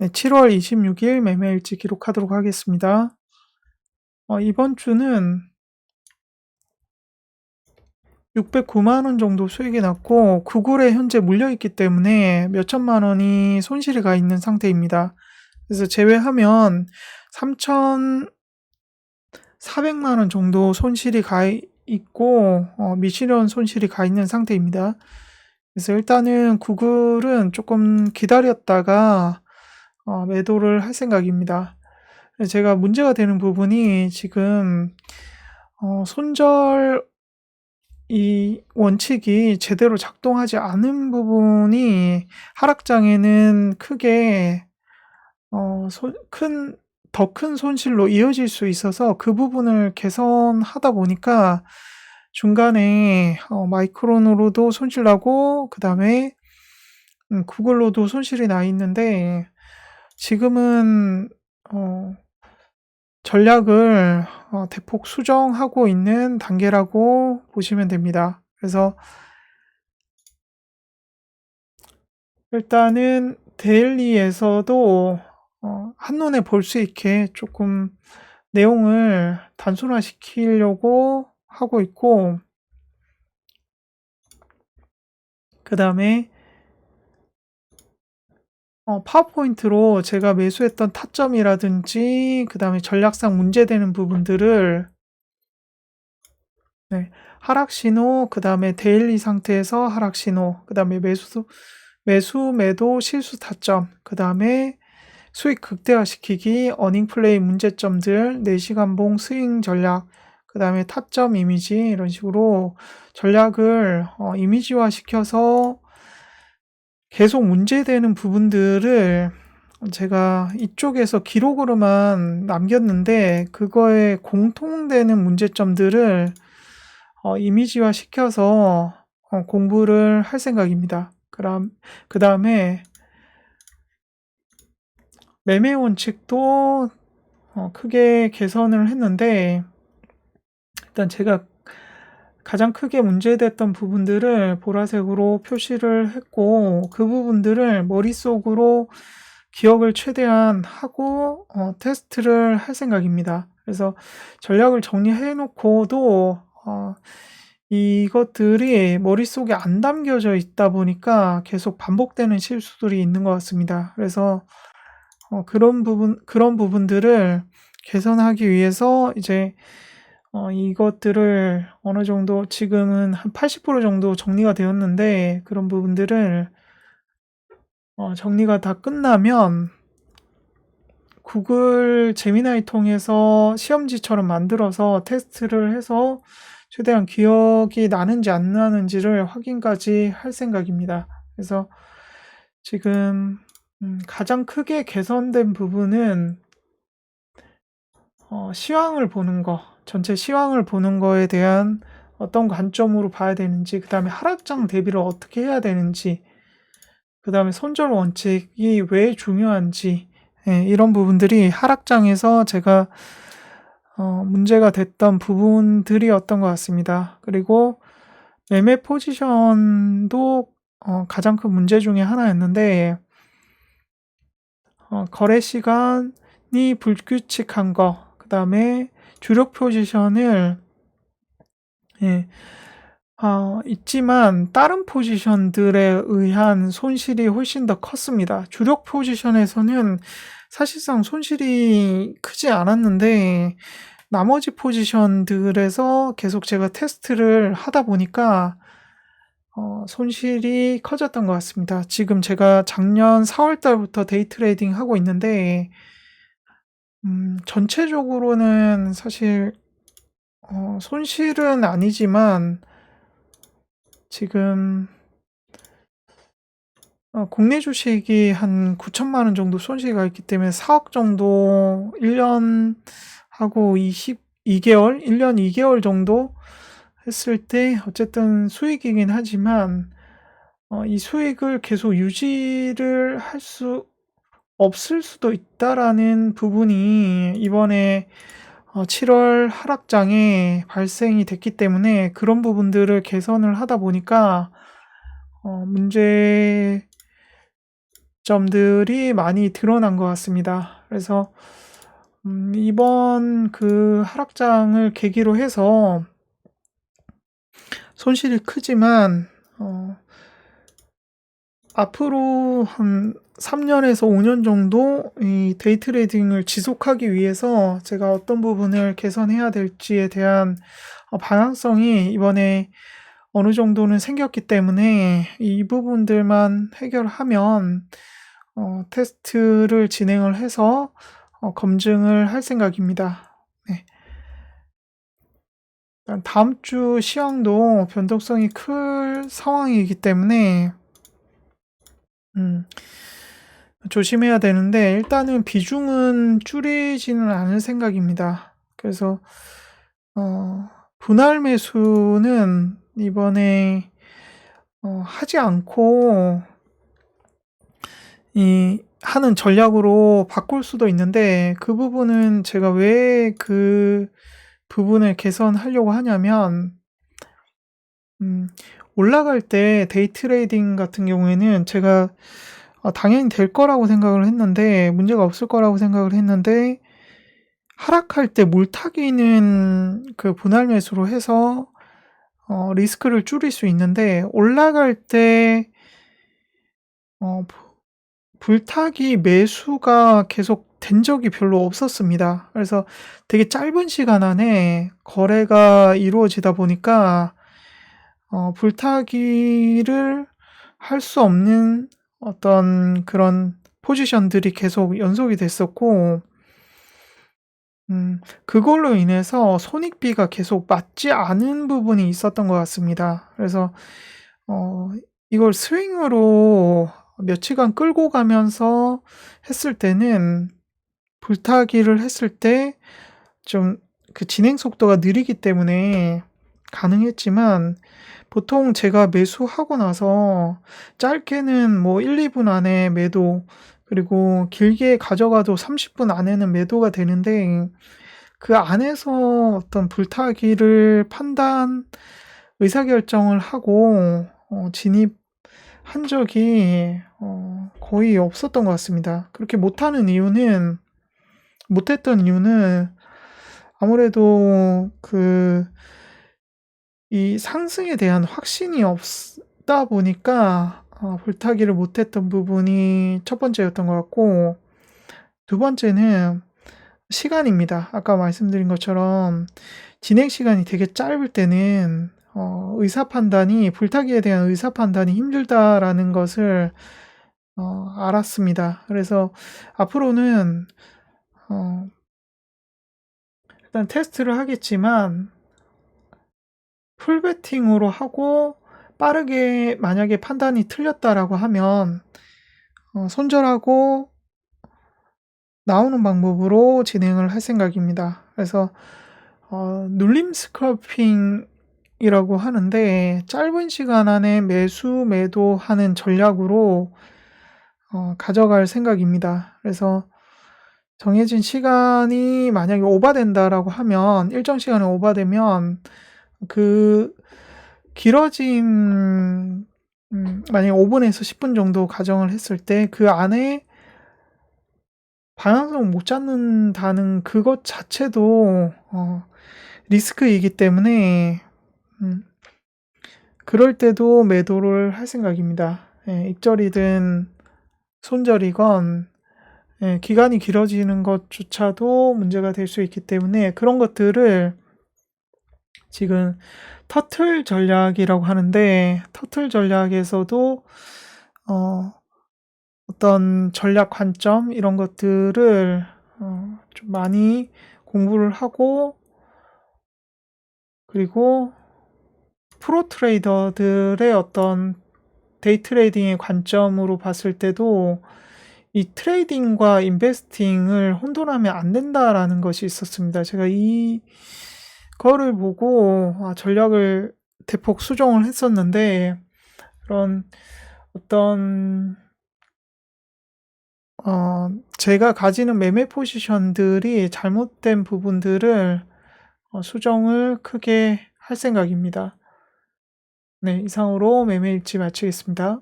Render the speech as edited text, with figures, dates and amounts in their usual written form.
네, 7월 26일 매매일지 기록하도록 하겠습니다. 이번 주는 609만 원 정도 수익이 났고 구글에 현재 물려있기 때문에 몇천만 원이 손실이 가 있는 상태입니다. 그래서 제외하면 3,400만 원 정도 손실이 가 있고 미실현 손실이 가 있는 상태입니다. 그래서 일단은 구글은 조금 기다렸다가 매도를 할 생각입니다. 제가 문제가 되는 부분이 지금 손절 이 원칙이 제대로 작동하지 않은 부분이 하락장에는 크게 더 큰 손실로 이어질 수 있어서 그 부분을 개선하다 보니까 중간에 마이크론으로도 손실 나고 그 다음에 구글로도 손실이 나 있는데 지금은 전략을 대폭 수정하고 있는 단계라고 보시면 됩니다. 그래서 일단은 데일리에서도 한눈에 볼 수 있게 조금 내용을 단순화시키려고 하고 있고, 그 다음에 파워포인트로 제가 매수했던 타점이라든지 그 다음에 전략상 문제되는 부분들을 하락신호, 그 다음에 데일리 상태에서 하락신호, 그 다음에 매도 실수 타점, 그 다음에 수익 극대화시키기, 어닝플레이 문제점들, 4시간봉 스윙 전략, 그 다음에 타점 이미지, 이런 식으로 전략을 이미지화 시켜서 계속 문제되는 부분들을 제가 이쪽에서 기록으로만 남겼는데 그거에 공통되는 문제점들을 이미지화 시켜서 공부를 할 생각입니다. 그 다음에 매매 원칙도 크게 개선을 했는데 일단 제가 가장 크게 문제됐던 부분들을 보라색으로 표시를 했고 그 부분들을 머릿속으로 기억을 최대한 하고 테스트를 할 생각입니다. 그래서 전략을 정리해 놓고도 이것들이 머릿속에 안 담겨져 있다 보니까 계속 반복되는 실수들이 있는 것 같습니다. 그래서 그런 부분들을 개선하기 위해서 이제 이것들을 어느 정도 지금은 한 80% 정도 정리가 되었는데 그런 부분들을 정리가 다 끝나면 구글 제미나이 통해서 시험지처럼 만들어서 테스트를 해서 최대한 기억이 나는지 안 나는지를 확인까지 할 생각입니다. 그래서 지금 가장 크게 개선된 부분은 시황을 보는 거, 전체 시황을 보는 거에 대한 어떤 관점으로 봐야 되는지, 그 다음에 하락장 대비를 어떻게 해야 되는지, 그 다음에 손절 원칙이 왜 중요한지, 이런 부분들이 하락장에서 제가 문제가 됐던 부분들이었던 것 같습니다. 그리고 매매 포지션도 가장 큰 문제 중에 하나였는데 거래 시간이 불규칙한 거, 그 다음에 주력 포지션을 있지만 다른 포지션들에 의한 손실이 훨씬 더 컸습니다. 주력 포지션에서는 사실상 손실이 크지 않았는데 나머지 포지션들에서 계속 제가 테스트를 하다 보니까 손실이 커졌던 것 같습니다. 지금 제가 작년 4월 달부터 데이 트레이딩 하고 있는데 전체적으로는 사실 손실은 아니지만 지금 국내 주식이 한 9천만 원 정도 손실이 있기 때문에 4억 정도 1년 하고 22개월, 1년 2개월 정도 했을 때 어쨌든 수익이긴 하지만 이 수익을 계속 유지를 할 수 없을 수도 있다라는 부분이 이번에 7월 하락장에 발생이 됐기 때문에 그런 부분들을 개선을 하다 보니까 문제점이 점들이 많이 드러난 것 같습니다. 그래서 이번 그 하락장을 계기로 해서 손실이 크지만 앞으로 한 3년에서 5년 정도 이 데이 트레이딩을 지속하기 위해서 제가 어떤 부분을 개선해야 될지에 대한 방향성이 이번에 어느 정도는 생겼기 때문에 이 부분들만 해결하면 테스트를 진행을 해서 검증을 할 생각입니다. 네. 일단 다음 주 시황도 변동성이 클 상황이기 때문에 조심해야 되는데 일단은 비중은 줄이지는 않을 생각입니다. 그래서 분할 매수는 이번에 하지 않고 하는 전략으로 바꿀 수도 있는데 그 부분은 제가 왜 그 부분을 개선하려고 하냐면 올라갈 때 데이 트레이딩 같은 경우에는 제가 당연히 될 거라고 생각을 했는데 문제가 없을 거라고 생각을 했는데 하락할 때 물타기는 그 분할 매수로 해서 리스크를 줄일 수 있는데 올라갈 때 불타기 매수가 계속 된 적이 별로 없었습니다. 그래서 되게 짧은 시간 안에 거래가 이루어지다 보니까 불타기를 할 수 없는 어떤 그런 포지션들이 계속 연속이 됐었고 그걸로 인해서 손익비가 계속 맞지 않은 부분이 있었던 것 같습니다. 그래서 이걸 스윙으로 며칠간 끌고 가면서 했을 때는 불타기를 했을 때 좀 그 진행 속도가 느리기 때문에 가능했지만 보통 제가 매수하고 나서 짧게는 뭐 1-2분 안에 매도 그리고 길게 가져가도 30분 안에는 매도가 되는데 그 안에서 어떤 불타기를 판단 의사결정을 하고 진입한 적이 거의 없었던 것 같습니다. 그렇게 못했던 이유는 아무래도 이 상승에 대한 확신이 없다 보니까 불타기를 못했던 부분이 첫 번째였던 것 같고 두 번째는 시간입니다. 아까 말씀드린 것처럼 진행 시간이 되게 짧을 때는 불타기에 대한 의사 판단이 힘들다라는 것을 알았습니다. 그래서 앞으로는 일단 테스트를 하겠지만 풀베팅으로 하고 빠르게 만약에 판단이 틀렸다라고 하면 손절하고 나오는 방법으로 진행을 할 생각입니다. 그래서 눌림 스컬핑이라고 하는데 짧은 시간 안에 매수 매도하는 전략으로 가져갈 생각입니다. 그래서 정해진 시간이 만약에 오버된다라고 하면 일정 시간에 오버되면 그 길어진 만약에 5분에서 10분 정도 가정을 했을 때 그 안에 방향성을 못 잡는다는 그것 자체도 리스크이기 때문에 그럴 때도 매도를 할 생각입니다. 입절이든 손절이건 기간이 길어지는 것조차도 문제가 될 수 있기 때문에 그런 것들을 지금 터틀 전략이라고 하는데 터틀 전략에서도 어떤 전략 관점 이런 것들을 좀 많이 공부를 하고 그리고 프로 트레이더들의 어떤 데이 트레이딩의 관점으로 봤을 때도 이 트레이딩과 인베스팅을 혼돈하면 안 된다라는 것이 있었습니다. 제가 이거를 보고 전략을 대폭 수정을 했었는데 그런 어떤 제가 가지는 매매 포지션들이 잘못된 부분들을 수정을 크게 할 생각입니다. 네, 이상으로 매매 일지 마치겠습니다.